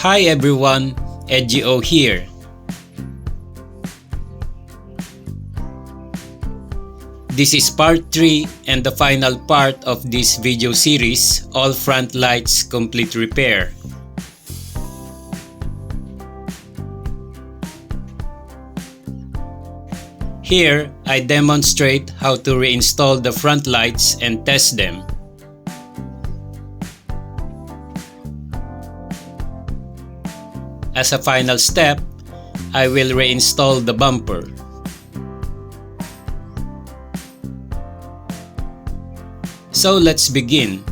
Hi everyone, EdGO here. This is part 3 and the final part of this video series, All Front Lights Complete Repair. Here, I demonstrate how to reinstall the front lights and test them. As a final step, I will reinstall the bumper. So let's begin.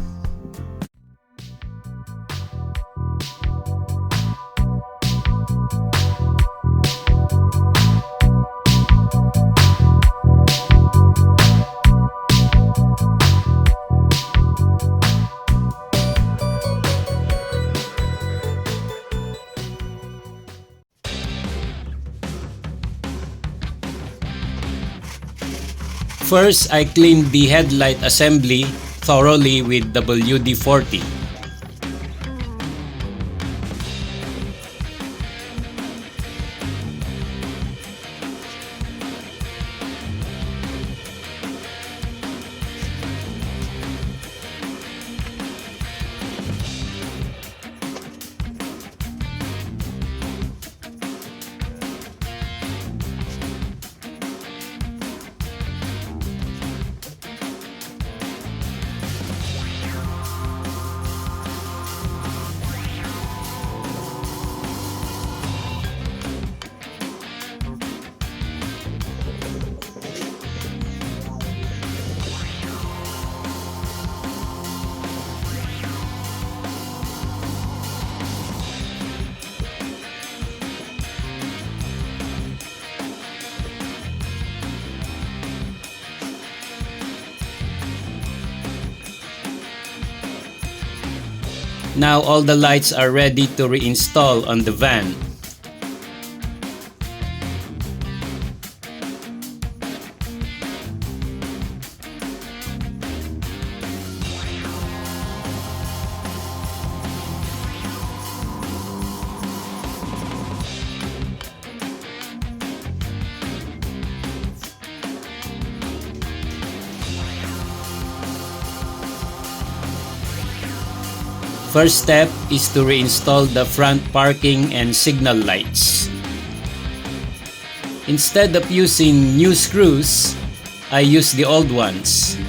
First, I cleaned the headlight assembly thoroughly with WD-40. Now all the lights are ready to reinstall on the van. First step is to reinstall the front parking and signal lights. Instead of using new screws, I use the old ones.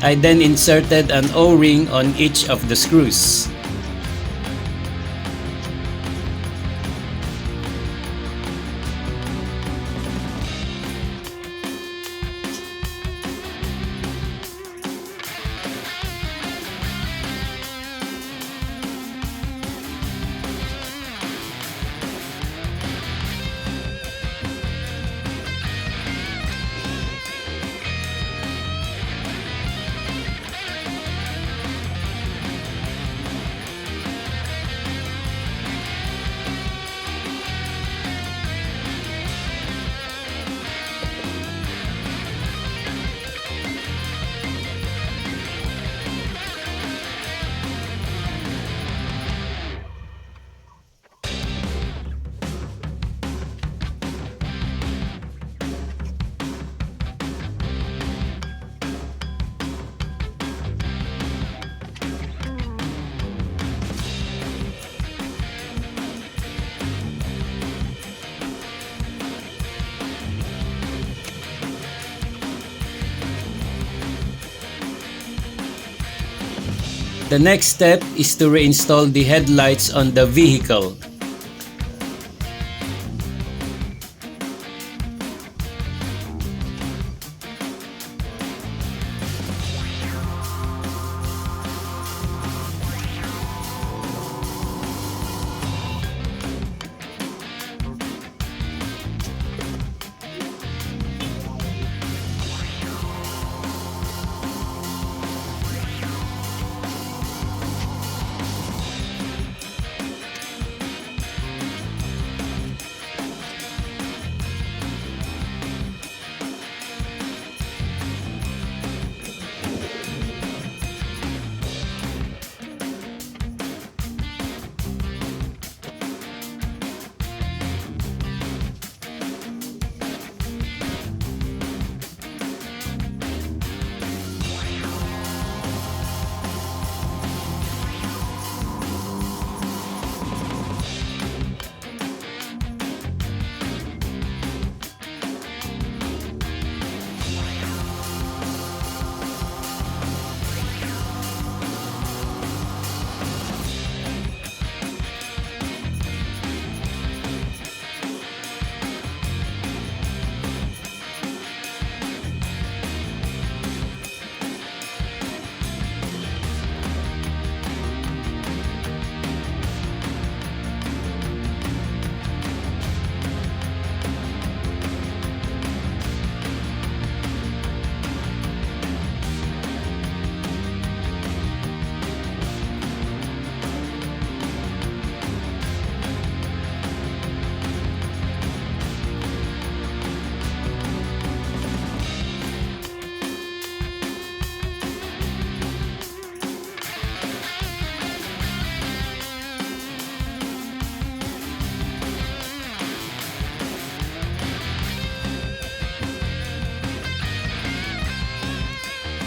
I then inserted an O-ring on each of the screws. The next step is to reinstall the headlights on the vehicle.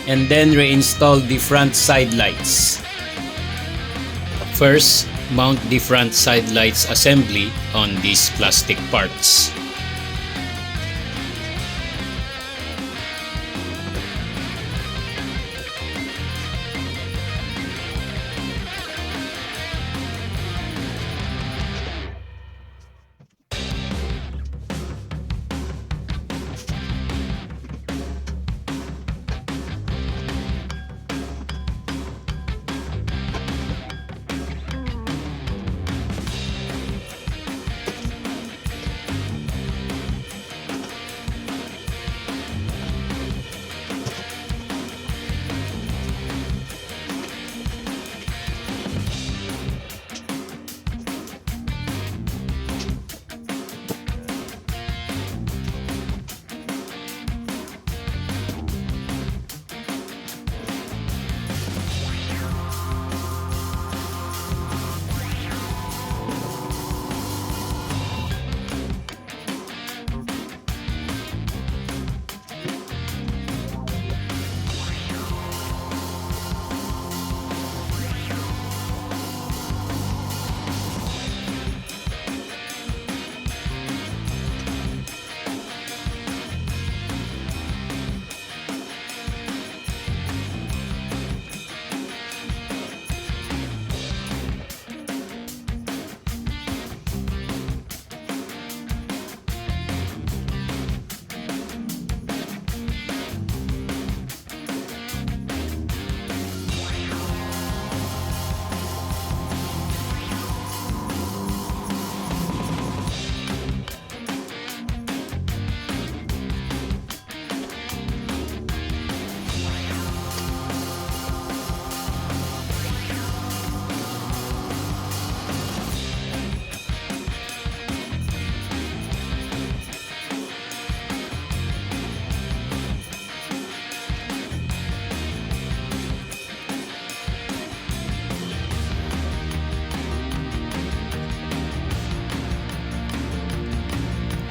and then reinstall the front side lights. First, mount the front side lights assembly on these plastic parts.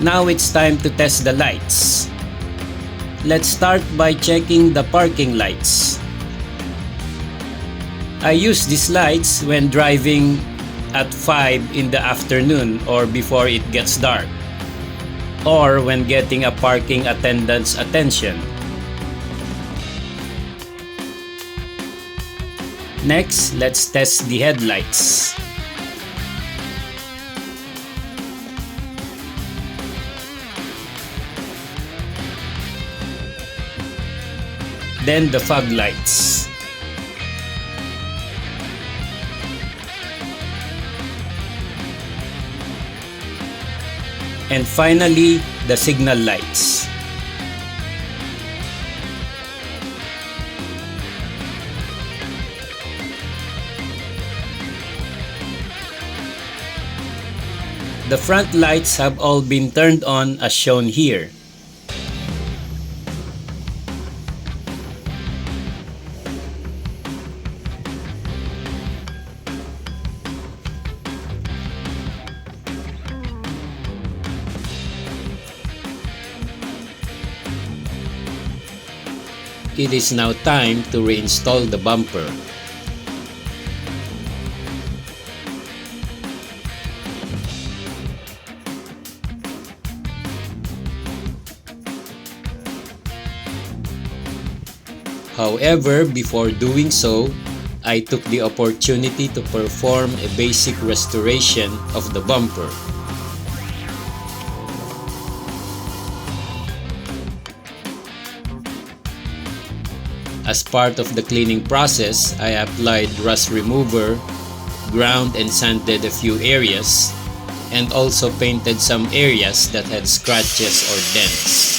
Now it's time to test the lights. Let's start by checking the parking lights. I use these lights when driving at 5 in the afternoon or before it gets dark, or when getting a parking attendant's attention. Next, let's test the headlights. Then the fog lights. And finally, the signal lights. The front lights have all been turned on as shown here. It is now time to reinstall the bumper. However, before doing so, I took the opportunity to perform a basic restoration of the bumper. As part of the cleaning process, I applied rust remover, ground and sanded a few areas, and also painted some areas that had scratches or dents.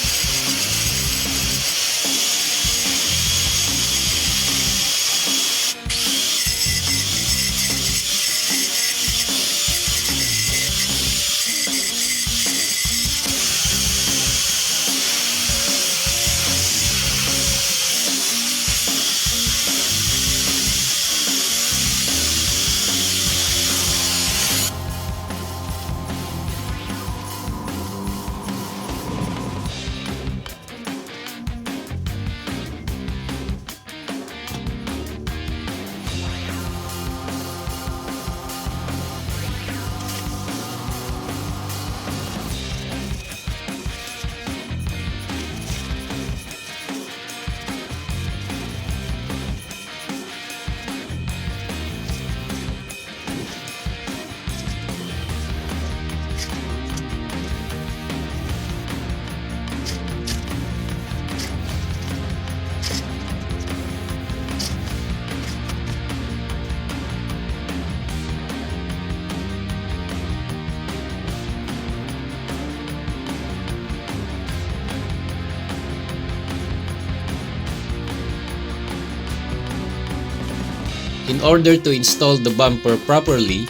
In order to install the bumper properly,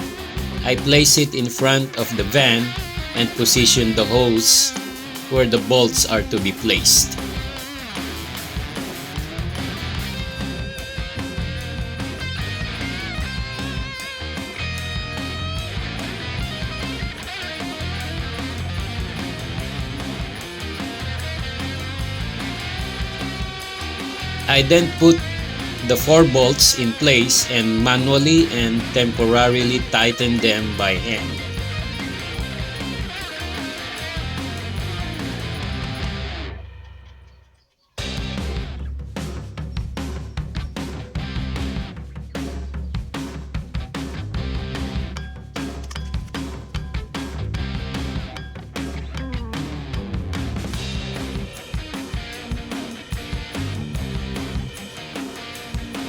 I place it in front of the van and position the hose where the bolts are to be placed. I then put the 4 bolts in place and manually and temporarily tighten them by hand.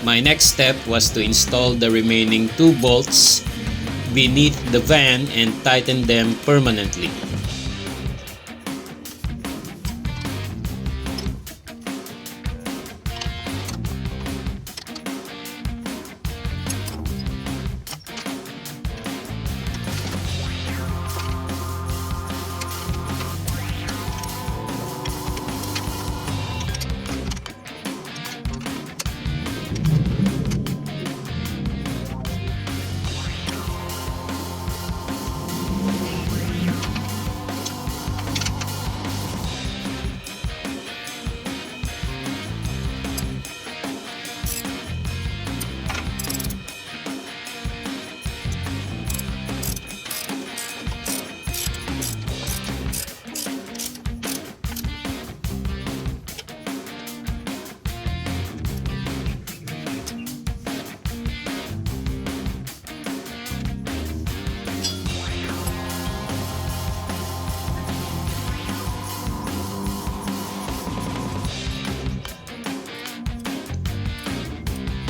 My next step was to install the remaining 2 bolts beneath the van and tighten them permanently.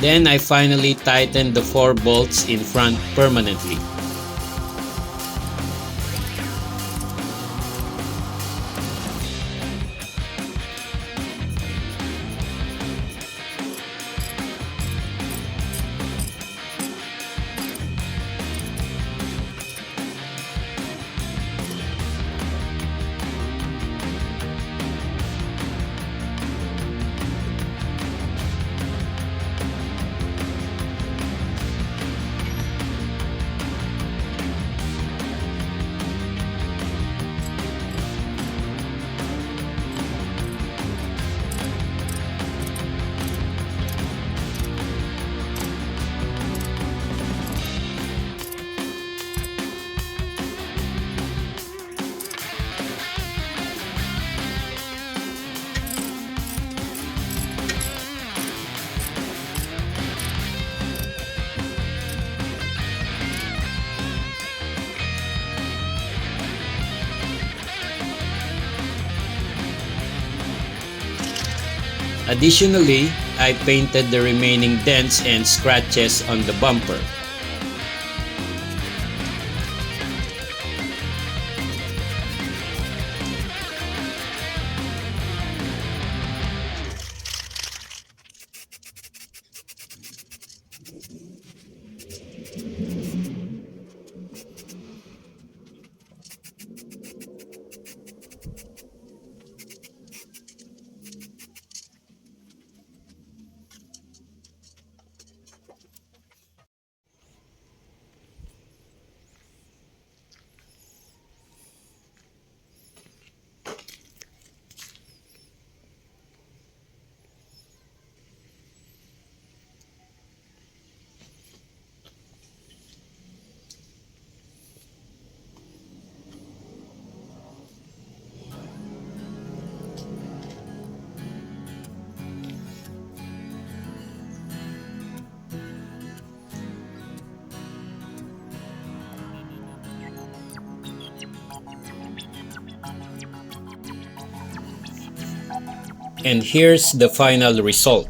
Then I finally tightened the 4 bolts in front permanently. Additionally, I painted the remaining dents and scratches on the bumper. And here's the final result.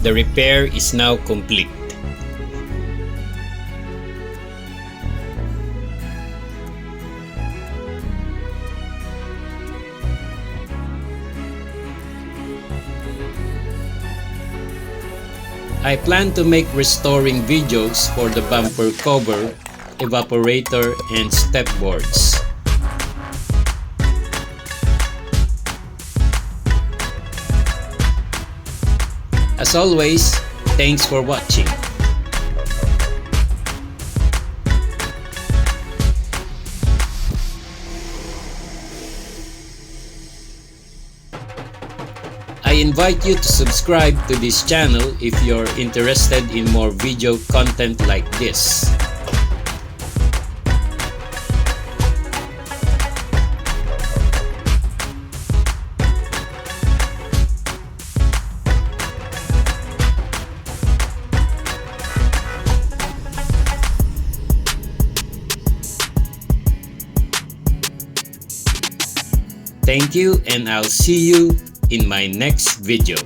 The repair is now complete. I plan to make restoring videos for the bumper cover, evaporator, and step boards. As always, thanks for watching. I invite you to subscribe to this channel if you're interested in more video content like this. Thank you, and I'll see you in my next video.